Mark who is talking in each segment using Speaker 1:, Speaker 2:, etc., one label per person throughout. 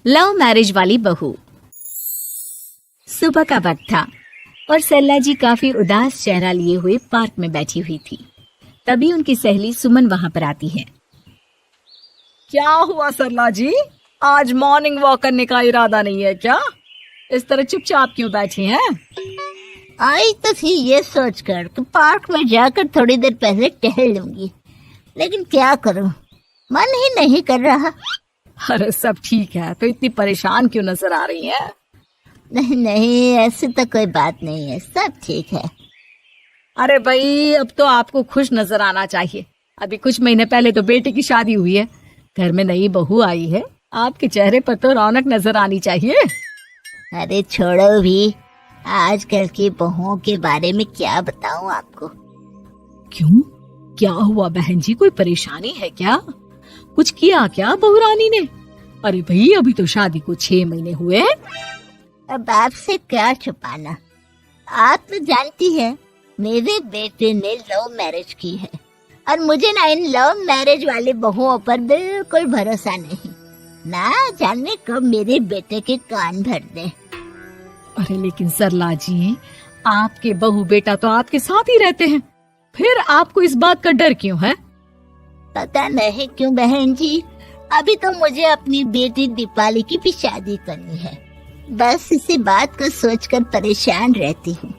Speaker 1: Love marriage वाली बहू। सुबह का वक्त था और सरला जी काफी उदास चेहरा लिए हुए पार्क में बैठी हुई थी। तभी उनकी सहेली सुमन वहां पर आती है।
Speaker 2: क्या हुआ सरला जी, आज मॉर्निंग वॉक करने का इरादा नहीं है क्या? इस तरह चुपचाप क्यों बैठी हैं?
Speaker 3: आई तो थी ये सोचकर कि पार्क में जाकर थोड़ी देर पहले टहल लूंगी, लेकिन क्या करूं, मन ही नहीं कर रहा।
Speaker 2: अरे सब ठीक है, तो इतनी परेशान क्यों नजर आ रही हैं?
Speaker 3: नहीं नहीं, ऐसी तो कोई बात नहीं है, सब ठीक है।
Speaker 2: अरे भाई, अब तो आपको खुश नजर आना चाहिए। अभी कुछ महीने पहले तो बेटे की शादी हुई है, घर में नई बहू आई है, आपके चेहरे पर तो रौनक नजर आनी चाहिए।
Speaker 3: अरे छोड़ो भी, आजकल की बहुओं के बारे में क्या बताऊं आपको।
Speaker 2: क्यों, क्या हुआ बहन जी, कोई परेशानी है क्या? कुछ किया क्या बहू रानी ने? अरे भाई, अभी तो शादी को 6 महीने हुए हैं।
Speaker 3: अब आपसे क्या छुपाना, आप तो जानती है मेरे बेटे ने लव मैरिज की है और मुझे ना इन लव मैरिज वाली बहुओं पर बिल्कुल भरोसा नहीं। ना जाने कब मेरे बेटे के कान भर दे।
Speaker 2: अरे लेकिन सरला जी, आपके बहू बेटा तो आपके साथ ही रहते हैं, फिर आपको इस बात का डर क्यों है?
Speaker 3: पता नहीं क्यों बहन जी, अभी तो मुझे अपनी बेटी दीपाली की भी शादी करनी है। बस इसी बात को सोचकर परेशान रहती हूँ।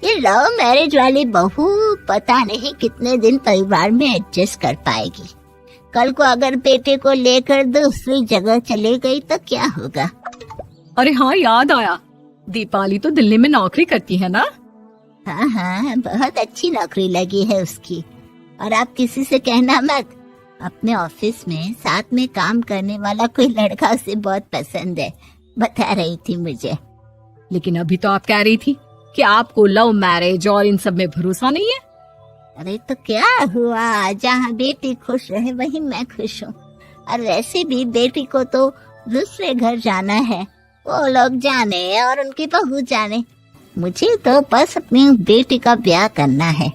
Speaker 3: ये लव मैरिज वाली बहू पता नहीं कितने दिन परिवार में एडजस्ट कर पाएगी। कल को अगर बेटे को लेकर दूसरी जगह चले गई तो क्या होगा?
Speaker 2: अरे हाँ, याद आया, दीपाली तो दिल्ली में नौकरी करती है ना?
Speaker 3: हाँ हाँ, बहुत अच्छी नौकरी लगी है उसकी। और आप किसी से कहना मत, अपने ऑफिस में साथ में काम करने वाला कोई लड़का उसे बहुत पसंद है, बता रही थी मुझे।
Speaker 2: लेकिन अभी तो आप कह रही थी कि आपको लव मैरिज और इन सब में भरोसा नहीं है।
Speaker 3: अरे तो क्या हुआ, जहाँ बेटी खुश रहे वहीं मैं खुश हूँ। और वैसे भी बेटी को तो दूसरे घर जाना है, वो लोग जाने और उनकी बहू जाने, मुझे तो बस अपनी बेटी का ब्याह करना है।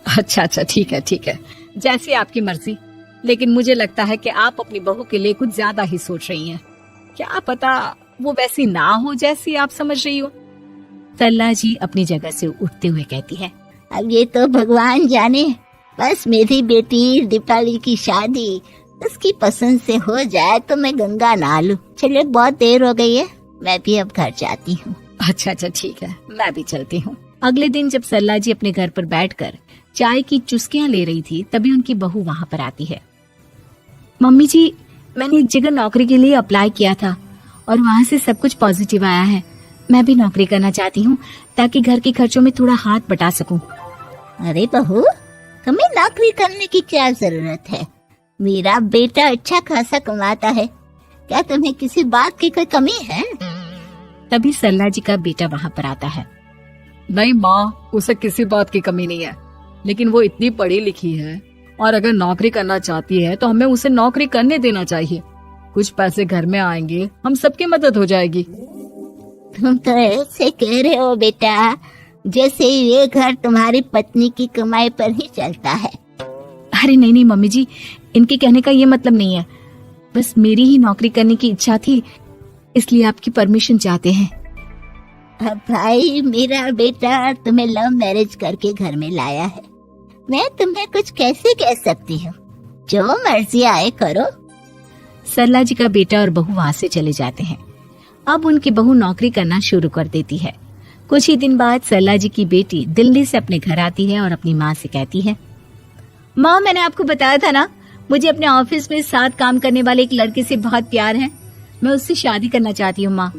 Speaker 2: अच्छा अच्छा, ठीक है ठीक है, जैसी आपकी मर्जी। लेकिन मुझे लगता है कि आप अपनी बहू के लिए कुछ ज्यादा ही सोच रही हैं। क्या पता वो वैसी ना हो जैसी आप समझ रही हो।
Speaker 1: सरला जी अपनी जगह से उठते हुए कहती है,
Speaker 3: अब ये तो भगवान जाने, बस मेरी बेटी दीपाली की शादी उसकी पसंद से हो जाए तो मैं गंगा नहा लूं। चलिए बहुत देर हो गई है, मैं भी अब घर जाती हूँ।
Speaker 2: अच्छा अच्छा ठीक है, मैं भी चलती हूँ।
Speaker 1: अगले दिन जब सरला जी अपने घर पर बैठकर चाय की चुस्कियां ले रही थी, तभी उनकी बहू वहां पर आती है। मम्मी जी, मैंने एक जगह नौकरी के लिए अप्लाई किया था और वहाँ से सब कुछ पॉजिटिव आया है। मैं भी नौकरी करना चाहती हूँ ताकि घर के खर्चों में थोड़ा हाथ बटा सकूं।
Speaker 3: अरे बहू, तुम्हें नौकरी करने की क्या जरूरत है? मेरा बेटा अच्छा खासा कमाता है, क्या तुम्हें किसी बात की कोई कमी है?
Speaker 1: तभी सरला जी का बेटा वहाँ पर आता है।
Speaker 2: नहीं माँ, उसे किसी बात की कमी नहीं है, लेकिन वो इतनी पढ़ी लिखी है और अगर नौकरी करना चाहती है तो हमें उसे नौकरी करने देना चाहिए। कुछ पैसे घर में आएंगे, हम सबकी मदद हो जाएगी।
Speaker 3: तुम तो ऐसे कह रहे हो बेटा जैसे ये घर तुम्हारी पत्नी की कमाई पर ही चलता है।
Speaker 1: अरे नहीं नहीं मम्मी जी, इनके कहने का ये मतलब नहीं है, बस मेरी ही नौकरी करने की इच्छा थी, इसलिए आपकी परमिशन चाहते हैं।
Speaker 3: अब भाई, मेरा बेटा तुम्हें लव मैरिज करके घर में लाया है, मैं तुम्हें कुछ कैसे कह सकती हूँ? जो मर्जी आए करो।
Speaker 1: सरला जी का बेटा और बहू वहाँ से चले जाते हैं। अब उनकी बहू नौकरी करना शुरू कर देती है। कुछ ही दिन बाद सरला जी की बेटी दिल्ली से अपने घर आती है और अपनी माँ से कहती है, माँ, मैंने आपको बताया था ना, मुझे अपने ऑफिस में साथ काम करने वाले एक लड़के से बहुत प्यार है, मैं उससे शादी करना चाहती हूँ। माँ,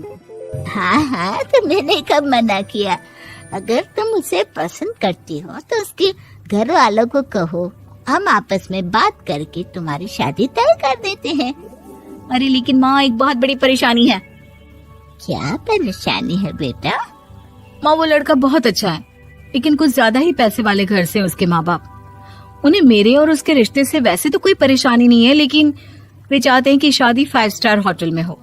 Speaker 3: हाँ हाँ, तो मैंने कब मना किया? अगर तुम उसे पसंद करती हो तो उसके घर वालों को कहो, हम आपस में बात करके तुम्हारी शादी तय कर देते हैं।
Speaker 1: अरे लेकिन माँ, एक बहुत बड़ी परेशानी है।
Speaker 3: क्या परेशानी है बेटा?
Speaker 1: माँ, वो लड़का बहुत अच्छा है, लेकिन कुछ ज्यादा ही पैसे वाले घर से उसके माँ बाप। उन्हें मेरे और उसके रिश्ते से वैसे तो कोई परेशानी नहीं है, लेकिन वे चाहते हैं कि शादी 5 स्टार होटल में हो।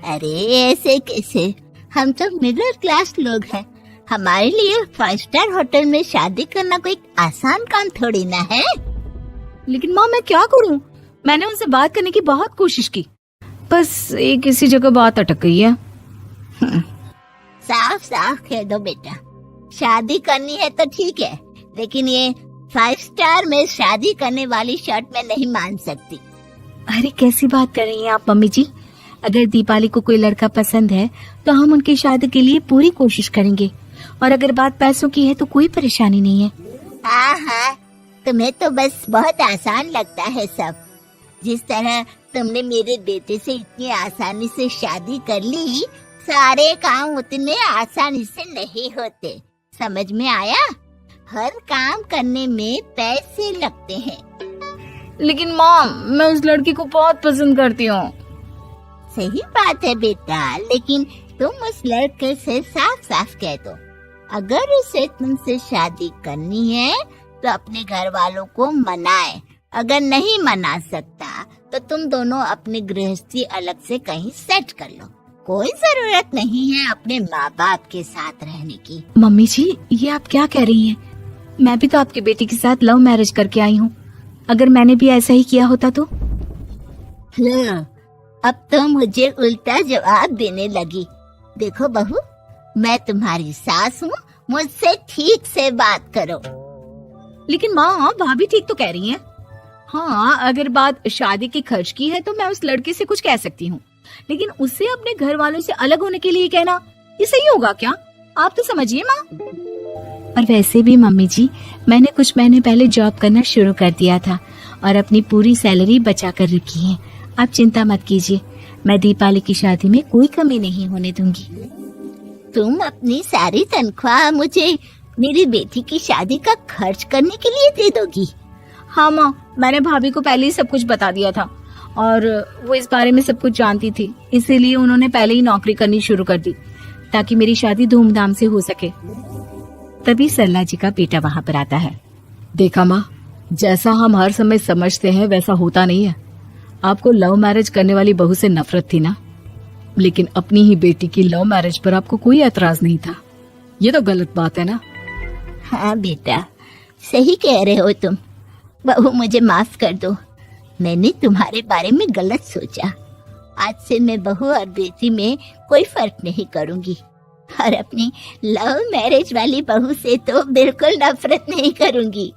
Speaker 3: अरे ऐसे कैसे, हम तो मिडिल क्लास लोग हैं, हमारे लिए 5 स्टार होटल में शादी करना कोई आसान काम थोड़ी ना है।
Speaker 1: लेकिन माँ, मैं क्या करूँ? मैंने उनसे बात करने की बहुत कोशिश की, बस एक इसी जगह बात अटक गई है।
Speaker 3: साफ साफ कह दो बेटा, शादी करनी है तो ठीक है, लेकिन ये 5 स्टार में शादी करने वाली शर्त मैं नहीं मान सकती।
Speaker 1: अरे कैसी बात कर रही हैं आप मम्मी जी? अगर दीपाली को कोई लड़का पसंद है तो हम उनकी शादी के लिए पूरी कोशिश करेंगे, और अगर बात पैसों की है तो कोई परेशानी नहीं है।
Speaker 3: हाँ हाँ, तुम्हें तो बस बहुत आसान लगता है सब। जिस तरह तुमने मेरे बेटे से इतनी आसानी से शादी कर ली, सारे काम उतने आसानी से नहीं होते। समझ में आया? हर काम करने में पैसे लगते हैं।
Speaker 2: लेकिन माँ, मैं उस लड़की को बहुत पसंद करती हूँ।
Speaker 3: सही बात है बेटा, लेकिन तुम उस लड़के से साफ साफ कह दो, अगर उसे तुमसे शादी करनी है तो अपने घर वालों को मनाए। अगर नहीं मना सकता तो तुम दोनों अपनी गृहस्थी अलग से कहीं सेट कर लो। कोई जरूरत नहीं है अपने माँ बाप के साथ रहने की।
Speaker 1: मम्मी जी, ये आप क्या कह रही हैं? मैं भी तो आपकी बेटी के साथ लव मैरिज करके आई हूँ। अगर मैंने भी ऐसा ही किया होता तो?
Speaker 3: लो, अब तो मुझे उल्टा जवाब देने लगी। देखो बहू, मैं तुम्हारी सास हूँ, मुझसे ठीक से बात करो।
Speaker 1: लेकिन माँ, भाभी ठीक तो कह रही हैं। हाँ, अगर बात शादी के खर्च की है तो मैं उस लड़के से कुछ कह सकती हूँ, लेकिन उससे अपने घर वालों से अलग होने के लिए कहना, ये सही होगा क्या? आप तो समझिए माँ। और वैसे भी मम्मी जी, मैंने कुछ महीने पहले जॉब करना शुरू कर दिया था और अपनी पूरी सैलरी बचा कर रखी है। आप चिंता मत कीजिए, मैं दीपाली की शादी में कोई कमी नहीं होने दूंगी।
Speaker 3: तुम अपनी सारी तनख्वाह मुझे मेरी बेटी की शादी का खर्च करने के लिए दे दोगी?
Speaker 1: हाँ माँ, मैंने भाभी को पहले ही सब कुछ बता दिया था और वो इस बारे में सब कुछ जानती थी, इसीलिए उन्होंने पहले ही नौकरी करनी शुरू कर दी ताकि मेरी शादी धूमधाम से हो सके। तभी सरला जी का बेटा वहाँ पर आता है।
Speaker 2: देखा माँ, जैसा हम हर समय समझते हैं वैसा होता नहीं है। आपको लव मैरिज करने वाली बहू से नफरत थी ना, लेकिन अपनी ही बेटी की लव मैरिज पर आपको कोई एतराज नहीं था। ये तो गलत बात है ना।
Speaker 3: हाँ बेटा, सही कह रहे हो तुम। बहू, मुझे माफ कर दो, मैंने तुम्हारे बारे में गलत सोचा। आज से मैं बहू और बेटी में कोई फर्क नहीं करूंगी, और अपनी लव मैरिज वाली बहू से तो बिल्कुल नफरत नहीं करूंगी।